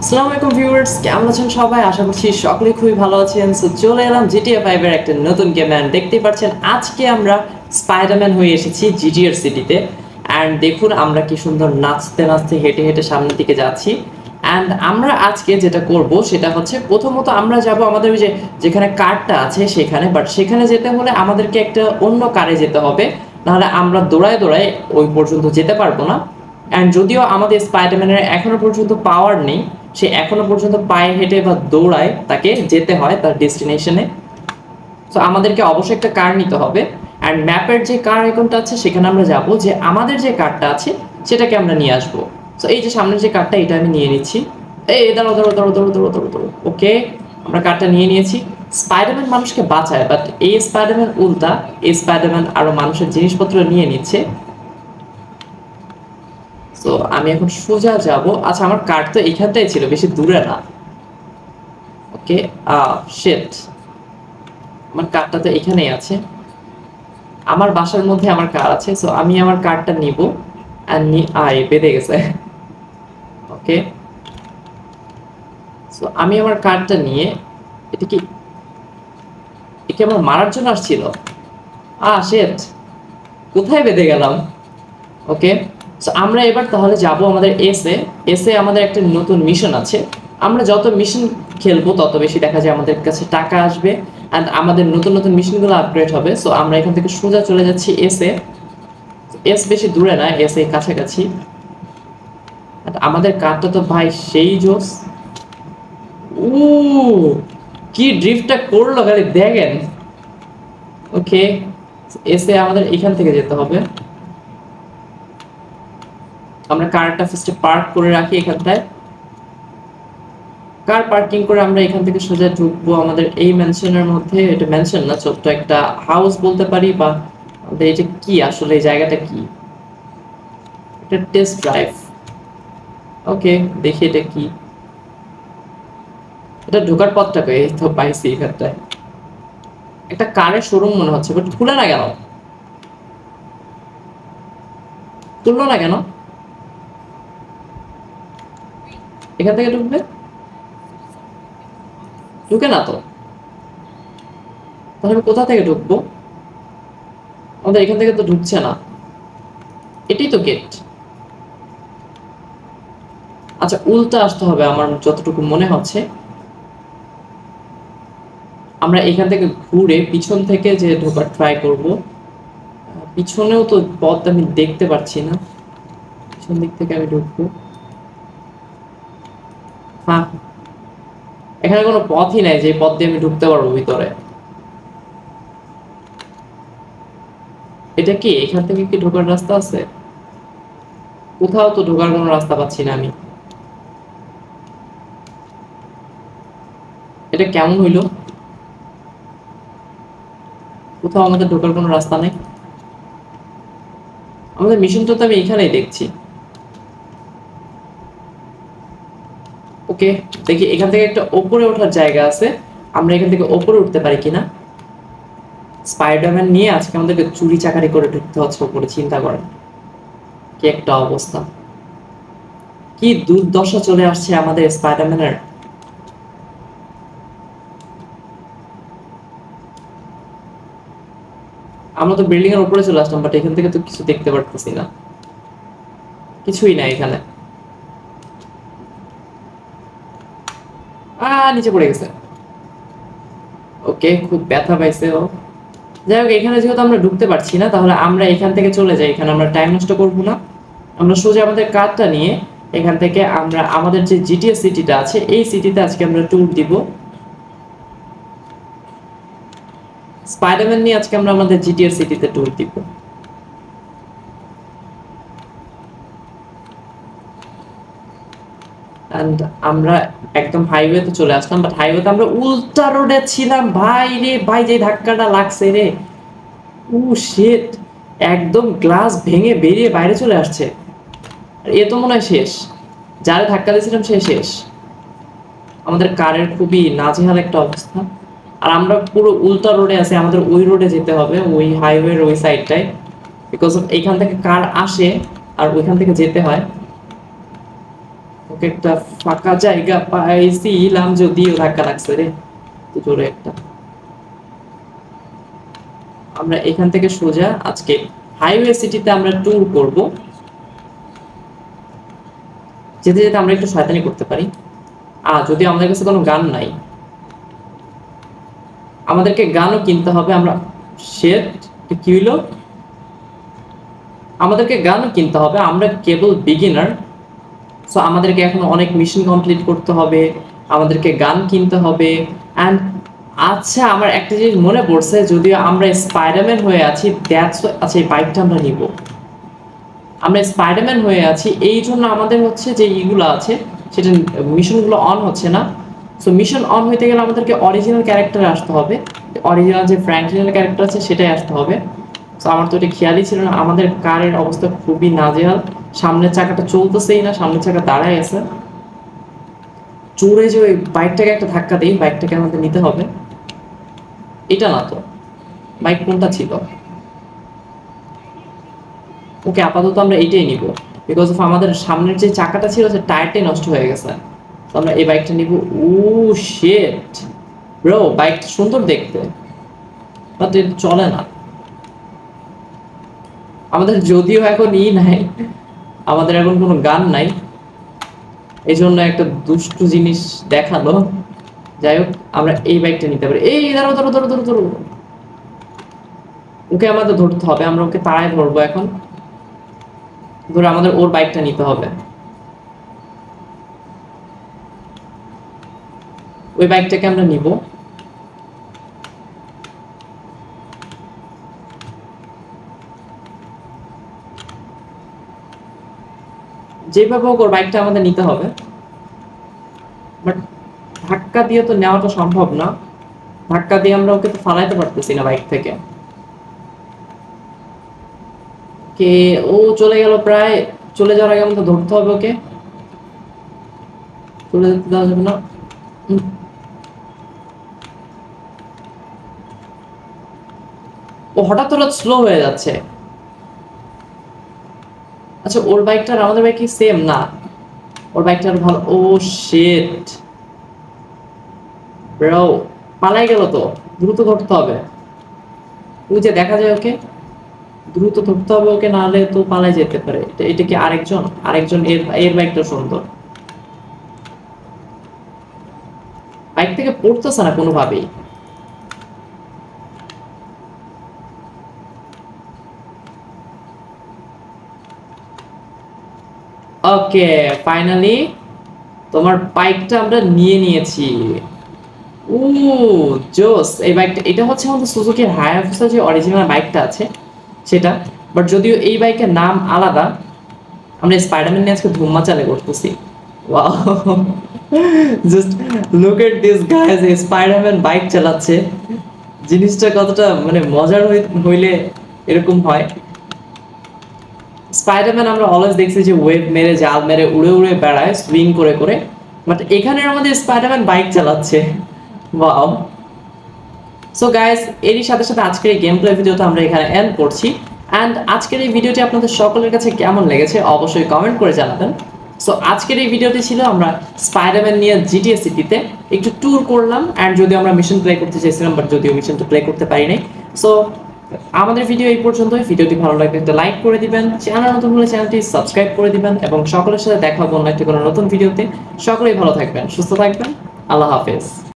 আসসালামু আলাইকুম ভিউয়ার্স, কেমন আছেন সবাই? আশা করছি সকলেই খুবই ভালো আছেন। সো চলে এলাম জিটিএ 5 এর একটা নতুন গেম এন্ড দেখতেই পাচ্ছেন আজকে আমরা স্পাইডারম্যান হয়ে এসেছি জিটিএর সিটিতে। এন্ড দেখুন আমরা কি সুন্দর নাচতে নাচতে হেঁটে হেঁটে সামনের দিকে যাচ্ছি। এন্ড আমরা আজকে যেটা করব সেটা হচ্ছে প্রথমত আমরা যাব আমাদের ওই যে যেখানে কারটা আছে সেখানে, বাট সেখানে যেতে হলে আমাদেরকে একটা অন্য কারে যেতে হবে, নাহলে আমরা দৌড়ায় দৌড়ায় ওই পর্যন্ত যেতে পারবো না। অ্যান্ড যদিও আমাদের স্পাইডারম্যানের এখনো পর্যন্ত পাওয়ার নেই, সে এখনো পর্যন্ত পায়ে হেঁটে বা দৌড়ায় তাকে যেতে হয় তার ডেস্টিনেশনে। সো আমাদেরকে অবশ্যই একটা কার নিতে হবে। অ্যান্ড ম্যাপের যে কার আইকনটা আছে সেখানে আমরা যাব, যে আমাদের যে কারটা আছে সেটাকে আমরা নিয়ে আসবো। সো এই যে সামনের যে কারটা, এটা আমি নিয়ে নিচ্ছি। এই দাঁড়ো দাঁড়ো দাঁড়ো দাঁড়ো দাঁড়ো দাঁড়ো দাঁড়ো, ওকে আমরা কারটা নিয়ে নিয়েছি। স্পাইডারম্যান মানুষকে বাঁচায়, বাট এই স্পাইডারম্যান উল্টা, এই স্পাইডারম্যান আরো মানুষের জিনিসপত্র নিয়ে নিচ্ছে। তো আমি এখন সোজা যাব। আচ্ছা, আমার কার তো এইখানটাই ছিল, বেশি দূরে না। ওকে, শিট, আমার কারটা তো এখানেই আছে। আমার বাসার মধ্যে আমার কার আছে, সো আমি আমার কারটা নিব। আর বেঁধে গেছে। ওকে, সো আমি আমার কারটা নিয়ে, এটা কি একে আমার মারার জন্য আসছিল? শিট, কোথায় বেঁধে গেলাম? ওকে, সো আমরা এবার তাহলে যাব আমাদের এসে আমাদের একটা নতুন মিশন আছে। আমরা যত মিশন খেলবো তত বেশি দেখা যায় আমাদের কাছে টাকা আসবে, অ্যান্ড আমাদের নতুন নতুন মিশনগুলো আপগ্রেড হবে। সো আমরা এখান থেকে সোজা চলে যাচ্ছি এস বেশি দূরে না, এস এই কাছাকাছি। আমাদের কারটা তো ভাই সেই জোস। ও, কি ড্রিফটটা করলো খালি দেখেন। ওকে, এসে আমাদের এখান থেকে যেতে হবে। আমরা কারটা ফার্স্টে পার্ক করে রাখি এখানটায়। কার পার্কিং করে আমরা এখান থেকে সোজা ঢুকবো আমাদের এই ম্যানশনের মধ্যে। এটা ম্যানশন না, ছোট্ট একটা হাউস বলতে পারি, বা আমাদের এটা কি আসলে, এই জায়গাটা কি? এটা টেস্ট ড্রাইভ। ওকে, দেখি এটা কি। এটা ঢোকার পথটা পেয়ে তো পাইছি এখানটায়। একটা কারের শোরুম মনে হচ্ছে, বাট খুলে না কেন? খুললো না কেন? এখান থেকে ঢুকবে? ঢুকে না তো। তাহলে আমি কোথা থেকে ঢুকবো? আমাদের এখান থেকে তো ঢুকছে না। এটাই তো গেট। আচ্ছা, উল্টা আসতে হবে আমার যতটুকু মনে হচ্ছে। আমরা এখান থেকে ঘুরে পিছন থেকে যে ঢোকার ট্রাই করব। পিছনেও তো পথ আমি দেখতে পাচ্ছি না, পিছন দিক থেকে আমি ঢুকবো। হ্যাঁ, এখানে কোনো পথই নাই যে পথ দিয়ে আমি ঢুকতে পারবো ভিতরে। এটা কি এখান থেকে কি ঢোকার রাস্তা আছে? কোথাও তো ঢোকার কোনো রাস্তা পাচ্ছি না আমি। এটা কেমন হইলো? কোথাও আমাদের ঢোকার কোনো রাস্তা নেই। আমাদের মিশনটা তো আমি এখানেই দেখছি। ওকে, দেখি এখান থেকে একটা ওপরে ওঠার জায়গা আছে, আমরা এখান থেকে ওপরে উঠতে পারি কিনা। স্পাইডারম্যান নিয়ে আজকে আমাদেরকে চুরি চাকারি করে ঢুকতে হচ্ছে ওপরে, চিন্তা করেন কি একটা অবস্থা, কি দুর্দশা চলে আসছে আমাদের স্পাইডারম্যানের। আমরা তো বিল্ডিং এর উপরে চলে আসলাম, বাট এখান থেকে তো কিছু দেখতে পারতেছি না, কিছুই না এখানে। নিচে পড়ে গেছে। ওকে, খুব ব্যথা পাইছে ও। যাই হোক, এখানে যেহেতু আমরা ঢুকতে পারছি না, তাহলে আমরা এখান থেকে চলে যাই। এখানে আমরা টাইম নষ্ট করবো না। আমরা সোজা আমাদের কারটা নিয়ে এখান থেকে আমরা আমাদের যে জিটিএস সিটিটা আছে এই সিটিতে আজকে আমরা ট্যুর দিব। স্পাইডারম্যান নিয়ে আজকে আমরা আমাদের জিটিএস সিটিতে ট্যুর দিব। এন্ড আমরা একদম হাইওয়েতে চলে আসলাম, বাট হাইওয়েতে আমরা উল্টা রোডে ছিলাম। ভাই রে ভাই, যে ধাক্কাটা লাগছে রে, ও শিট, একদম গ্লাস ভেঙে বেরিয়ে বাইরে চলে আসছে। আর এ তো মনে হয় শেষ, যারা ধাক্কা দিয়েছিলাম সে শেষ। আমাদের কারের খুবই নাজেহাল একটা অবস্থা। আর আমরা পুরো উল্টা রোডে আছি, আমাদের ওই রোডে যেতে হবে, ওই হাইওয়ের ওই সাইডটায়, বিকজ অফ এইখান থেকে কার আসে আর ওইখান থেকে যেতে হয়। ওকে একটা ফাঁকা জায়গা পাইছিলাম, যদিও ধাক্কা লাগছে রে তো জোরে একটা। আমরা এখান থেকে সোজা আজকে হাইওয়ে সিটিতে আমরা ট্যুর করব। যেতে যেতে আমরা একটু শয়তানি করতে পারি। যদি আমাদের কাছে কোনো গান নাই, আমাদেরকে গানও কিনতে হবে। আমরা শেট কি হইলো, আমাদেরকে গানও কিনতে হবে। আমরা কেবল বিগিনার, সো আমাদেরকে এখন অনেক মিশন কমপ্লিট করতে হবে, আমাদেরকে গান কিনতে হবে। অ্যান্ড আচ্ছা, আমার একটা জিনিস মনে পড়ছে, যদিও আমরা স্পাইডারম্যান হয়ে আছি, আচ্ছা এই বাইকটা আমরা নিব। আমরা স্পাইডারম্যান হয়ে আছি, এই জন্য আমাদের হচ্ছে যে ইগুলো আছে সেটা মিশনগুলো অন হচ্ছে না। সো মিশন অন হইতে গেলে আমাদেরকে অরিজিনাল ক্যারেক্টারে আসতে হবে, অরিজিনাল যে ফ্র্যাঙ্কলিনের ক্যারেক্টার আছে সেটাই আসতে হবে। সো আমার তো এটা খেয়ালই ছিল না। আমাদের কারের অবস্থা খুবই নাজেহাল, সামনের চাকাটা চলতেছেই না, সামনের চাকা দাঁড়ায় আছে। চোরে যে ওই বাইকটাকে একটা ধাক্কা দিই, বাইকটাকে আমাদের নিতে হবে। এটা না তো, বাইক কোনটা ছিল? ওকে, আপাতত আমরা এইটাই নিব, বিকজ অফ আমাদের সামনের যে চাকাটা ছিল সে টায়ারটাই নষ্ট হয়ে গেছে। তো আমরা এই বাইকটা নিব। ও শিট ব্রো, বাইকটা সুন্দর দেখতে, বাট এটা চলে না। আমাদের যদিও এখন নাই, আমাদের এখন কোনো গান নাই, এই জন্য একটা দুষ্টু জিনিস দেখালো। যাই হোক, আমরা এই বাইকটা নিতে পারি। এই ধরো ধরো ধরো ধরো ধরো, ওকে আমাদের ধরতে হবে, আমরা ওকে তাড়ায় ধরবো এখন। ধরে আমাদের ওর বাইকটা নিতে হবে, ওই বাইকটাকে আমরা নিব। যেভাবে হোক ওর বাইকটা আমাদের নিতে হবে, বাট ধাক্কা দিয়ে তো নেওয়াটা সম্ভব না। ধাক্কা দিয়ে আমরা ওকে তো ফালাইতে পারতেছি না বাইক থেকে। কে ও চলে গেল, প্রায় চলে যাওয়ার আগে আমাদের ধরতে হবে ওকে, চলে যেতে দেওয়া যাবে না। ও হঠাৎ হঠাৎ স্লো হয়ে যাচ্ছে। আচ্ছা, ওর বাইকটা আর আমাদের বাইক কি সেম? না, ওর বাইকটা আর ভালো। ও শিট ব্রো, পালাই গেল তো, দ্রুত ধরতে হবে। ওই যে দেখা যায় ওকে, দ্রুত ধরতে হবে ওকে, নাহলে তো পালাই যেতে পারে। এটা কি আরেকজন? এর বাইকটা সুন্দর, বাইক থেকে পড়তেছে না কোনোভাবেই। ওকে, ফাইনালি তোমার বাইকটা আমরা নিয়ে নিয়েছি। ও জোস, এই বাইকটা, এটা হচ্ছে আমাদের সুজুকির হায়াবুসা যে অরিজিনাল বাইকটা আছে সেটা। বাট যদিও এই বাইকের নাম আলাদা। আমরা স্পাইডারম্যান নিয়ে আজকে ধুম্মা চালে করতেছি। Wow, just look at this guys, Spiderman bike চালাচ্ছে। জিনিসটা কতটা মানে মজার হইলে এরকম হয়। স্পাইডারম্যান আমরা অলওয়েজ দেখছি যে ওয়েব মেরে, জাল মেরে, উড়ে উড়ে বেড়ায় সুইং করে করে, বাট এখানে আমাদের স্পাইডারম্যান বাইক চালাচ্ছে। ওয়াও। সো গাইস, এরই সাথে সাথে আজকের এই গেম প্লে ভিডিওটা আমরা এখানে এন্ড করছি। অ্যান্ড আজকের এই ভিডিওটি আপনাদের সকলের কাছে কেমন লেগেছে অবশ্যই কমেন্ট করে জানাবেন। সো আজকের এই ভিডিওটি ছিল আমরা স্পাইডারম্যান নিয়ে জিটিএ সিটিতে একটু ট্যুর করলাম। অ্যান্ড যদিও আমরা মিশন প্লে করতে চাইছিলাম, বাট যদিও মিশনটা প্লে করতে পারি নাই। সো আমাদের ভিডিও এই পর্যন্তই। ভিডিওটি ভালো লাগলে একটা লাইক করে দিবেন, চ্যানেল নতুন হলে চ্যানেলটি সাবস্ক্রাইব করে দিবেন, এবং সকলের সাথে দেখা হবে অন্য একটা কোনো নতুন ভিডিওতে। সকলেই ভালো থাকবেন, সুস্থ থাকবেন। আল্লাহ হাফেজ।